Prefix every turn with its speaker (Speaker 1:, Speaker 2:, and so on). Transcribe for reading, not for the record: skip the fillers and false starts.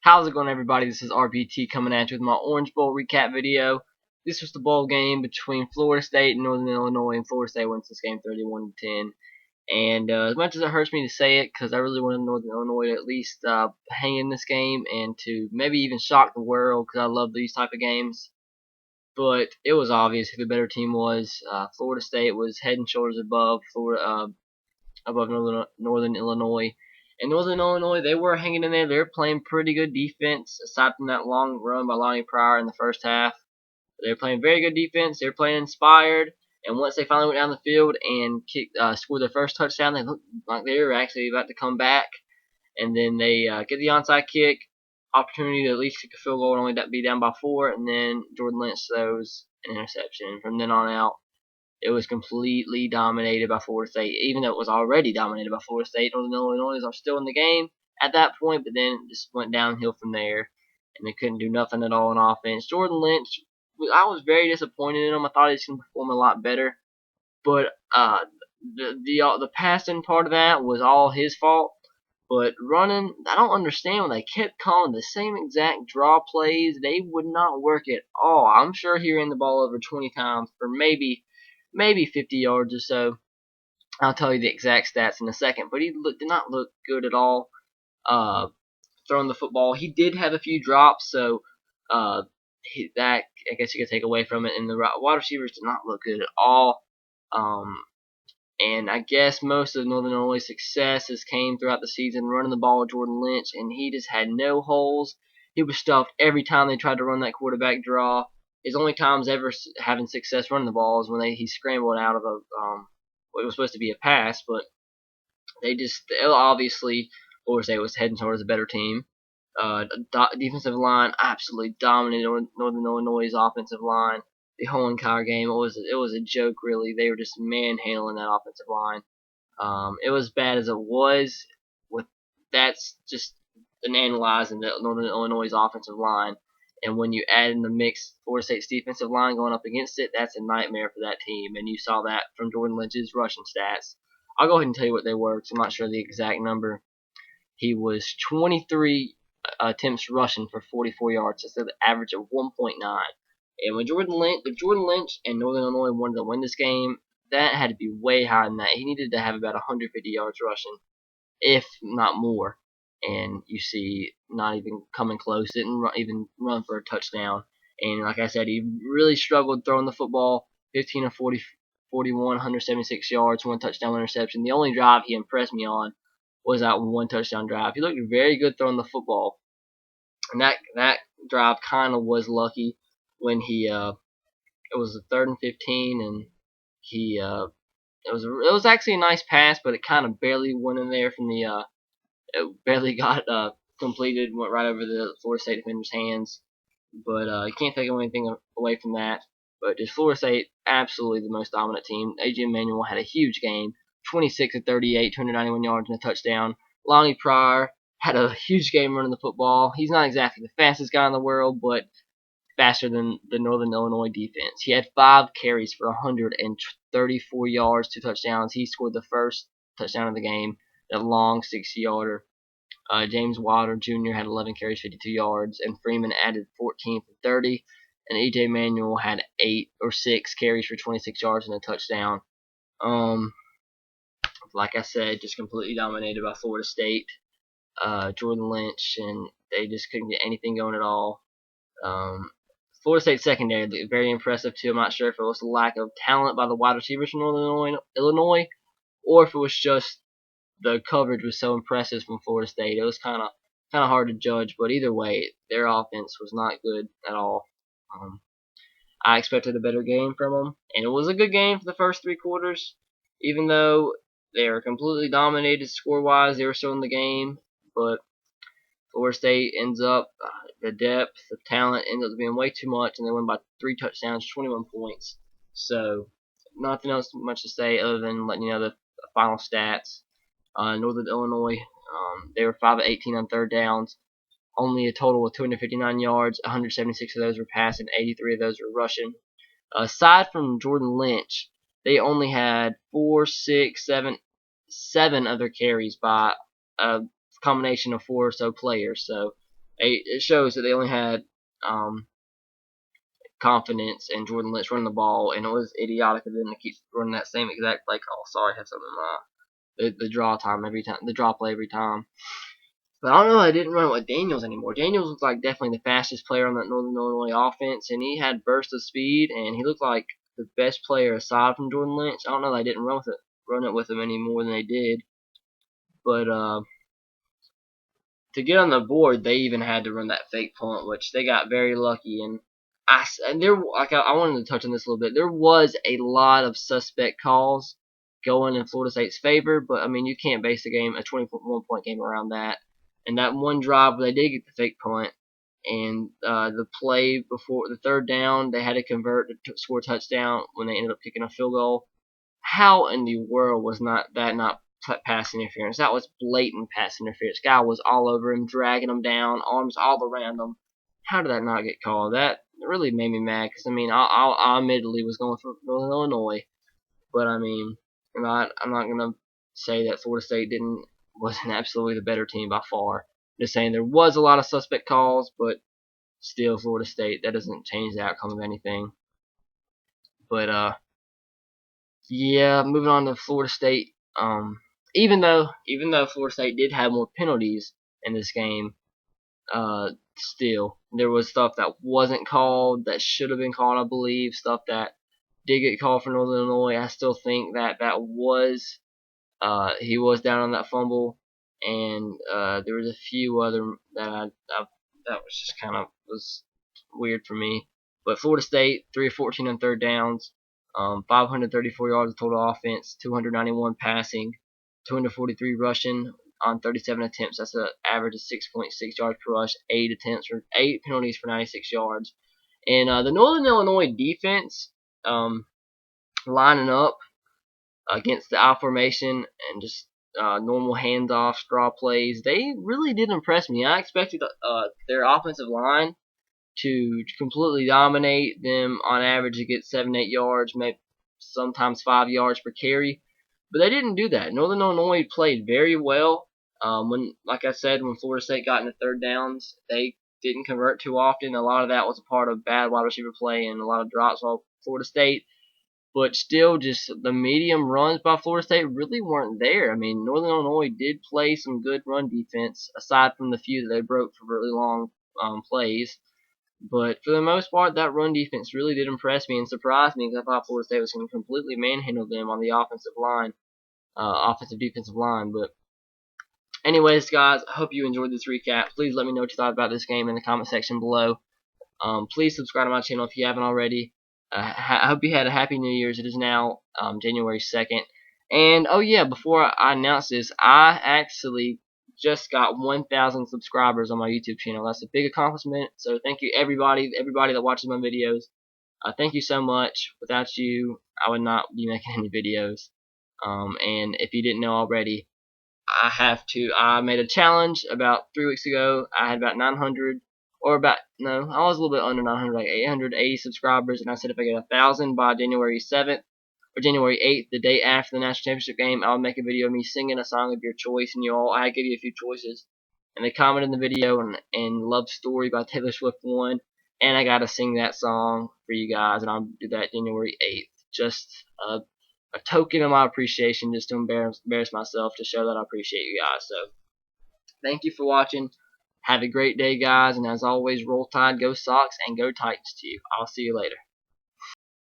Speaker 1: How's it going, everybody? This is RPT coming at you with my Orange Bowl recap video. This was the bowl game between Florida State and Northern Illinois, and Florida State wins this game 31-10. And as much as it hurts me to say it, because I really wanted Northern Illinois to at least hang in this game and to maybe even shock the world, because I love these type of games. But it was obvious who the better team was. Florida State was head and shoulders above above Northern Illinois. And Northern Illinois, they were hanging in there. They were playing pretty good defense, aside from that long run by Lonnie Pryor in the first half. They were playing very good defense. They were playing inspired. And once they finally went down the field and scored their first touchdown, they looked like they were actually about to come back. And then they get the onside kick, opportunity to at least kick a field goal and only be down by 4. And then Jordan Lynch throws an interception. And from then on out, it was completely dominated by Florida State. Even though it was already dominated by Florida State, Northern Illinois are still in the game at that point, but then it just went downhill from there, and they couldn't do nothing at all on offense. Jordan Lynch, I was very disappointed in him. I thought he was going to perform a lot better, but the passing part of that was all his fault. But running, I don't understand when they kept calling the same exact draw plays. They would not work at all. I'm sure he ran the ball over 20 times for maybe 50 yards or so. I'll tell you the exact stats in a second, but he did not look good at all throwing the football. He did have a few drops, so that I guess you could take away from it. And the wide receivers did not look good at all. And I guess most of Northern Illinois' successes came throughout the season running the ball with Jordan Lynch, and he just had no holes. He was stuffed every time they tried to run that quarterback draw. His only times ever having success running the ball is when he scrambled out of what was supposed to be a pass, but obviously Florida State was heading towards a better team. Defensive line absolutely dominated Northern Illinois' offensive line the whole entire game. It was a joke, really. They were just manhandling that offensive line. It was bad as it was. That's just an analyzing the Northern Illinois' offensive line. And when you add in the mix Florida State's defensive line going up against it, that's a nightmare for that team. And you saw that from Jordan Lynch's rushing stats. I'll go ahead and tell you what they were, because I'm not sure the exact number. He was 23 attempts rushing for 44 yards. That's an average of 1.9. And when Jordan Lynch and Northern Illinois wanted to win this game, that had to be way higher than that. He needed to have about 150 yards rushing, if not more. And you see, not even coming close. Didn't even run for a touchdown. And like I said, he really struggled throwing the football. 15 of 41, 176 yards, 1 touchdown, 1 interception. The only drive he impressed me on was that 1 touchdown drive. He looked very good throwing the football. And that drive kind of was lucky when it was a 3rd and 15, and it was actually a nice pass, but it kind of barely went in there from it barely got completed, went right over the Florida State defender's hands. But you can't take anything away from that. But just Florida State, absolutely the most dominant team. A.J. Manuel had a huge game, 26 of 38, 291 yards and a touchdown. Lonnie Pryor had a huge game running the football. He's not exactly the fastest guy in the world, but faster than the Northern Illinois defense. He had 5 carries for 134 yards, 2 touchdowns. He scored the first touchdown of the game, that long 60-yarder. James Wilder Jr. had 11 carries, 52 yards, and Freeman added 14 for 30. And E.J. Manuel had 8 or 6 carries for 26 yards and a touchdown. Like I said, just completely dominated by Florida State. Jordan Lynch, and they just couldn't get anything going at all. Florida State secondary, very impressive too. I'm not sure if it was the lack of talent by the wide receivers from Northern Illinois, or if it was just the coverage was so impressive from Florida State. It was kind of hard to judge, but either way, their offense was not good at all. I expected a better game from them, and it was a good game for the first 3 quarters. Even though they were completely dominated score-wise, they were still in the game, but Florida State ends up, the depth of talent ends up being way too much, and they win by 3 touchdowns, 21 points. So, nothing else much to say other than letting you know the final stats. Northern Illinois, they were 5 of 18 on 3rd downs, only a total of 259 yards, 176 of those were passing, 83 of those were rushing. Aside from Jordan Lynch, they only had 7 other carries by a combination of 4 or so players. So it shows that they only had confidence in Jordan Lynch running the ball, and it was idiotic of them to keep running that same exact play call. Sorry, I have something in my the draw time every time, the draw play every time. But I don't know, I didn't run it with Daniels anymore. Daniels was like definitely the fastest player on that Northern Illinois offense, and he had bursts of speed, and he looked like the best player aside from Jordan Lynch. I don't know, they didn't run it with him any more than they did. But to get on the board, they even had to run that fake punt, which they got very lucky. And there, like I wanted to touch on this a little bit. There was a lot of suspect calls going in Florida State's favor, but I mean you can't base a 21-point game around that. And that one drive where they did get the fake punt, and the play before the third down, they had to convert to score a touchdown when they ended up kicking a field goal. How in the world was not pass interference? That was blatant pass interference. Guy was all over him, dragging him down, arms all around him. How did that not get called? That really made me mad because I mean I admittedly was going for Northern Illinois, but I mean I'm not gonna say that Florida State wasn't absolutely the better team by far. Just saying there was a lot of suspect calls, but still Florida State, that doesn't change the outcome of anything. But yeah, moving on to Florida State. Even though Florida State did have more penalties in this game, still there was stuff that wasn't called that should have been called. I believe stuff that did get called for Northern Illinois. I still think that was he was down on that fumble, and there was a few other that was just kind of was weird for me. But Florida State 3 of 14 on third downs, 534 yards of total offense, 291 passing, 243 rushing on 37 attempts. That's an average of 6.6 yards per rush, 8 penalties for 96 yards. And the Northern Illinois defense lining up against the I formation and just normal handoff straw plays, they really did impress me. I expected their offensive line to completely dominate them on average to get 7-8 yards, maybe sometimes 5 yards per carry, but they didn't do that. Northern Illinois played very well. Like I said, when Florida State got into third downs, they didn't convert too often. A lot of that was a part of bad wide receiver play and a lot of drops by Florida State. But still, just the medium runs by Florida State really weren't there. I mean, Northern Illinois did play some good run defense, aside from the few that they broke for really long plays. But for the most part, that run defense really did impress me and surprise me because I thought Florida State was going to completely manhandle them on the offensive defensive line. But anyways, guys, I hope you enjoyed this recap. Please let me know what you thought about this game in the comment section below. Please subscribe to my channel if you haven't already. I hope you had a happy New Year's. It is now January 2nd. And oh yeah, before I announce this, I actually just got 1,000 subscribers on my YouTube channel. That's a big accomplishment. So thank you everybody that watches my videos. Thank you so much. Without you, I would not be making any videos. And if you didn't know already, I made a challenge about 3 weeks ago. I had about 900, or about, no, I was a little bit under 900, like 880 subscribers, and I said if I get 1,000 by January 7th, or January 8th, the day after the national championship game, I'll make a video of me singing a song of your choice, and I give you a few choices. And they commented in the video, and Love Story by Taylor Swift won, and I got to sing that song for you guys, and I'll do that January 8th. Just a token of my appreciation, just to embarrass myself, to show that I appreciate you guys. So thank you for watching. Have a great day, guys, and as always, roll tide, go Sox, and go Titans to you. I'll see you later.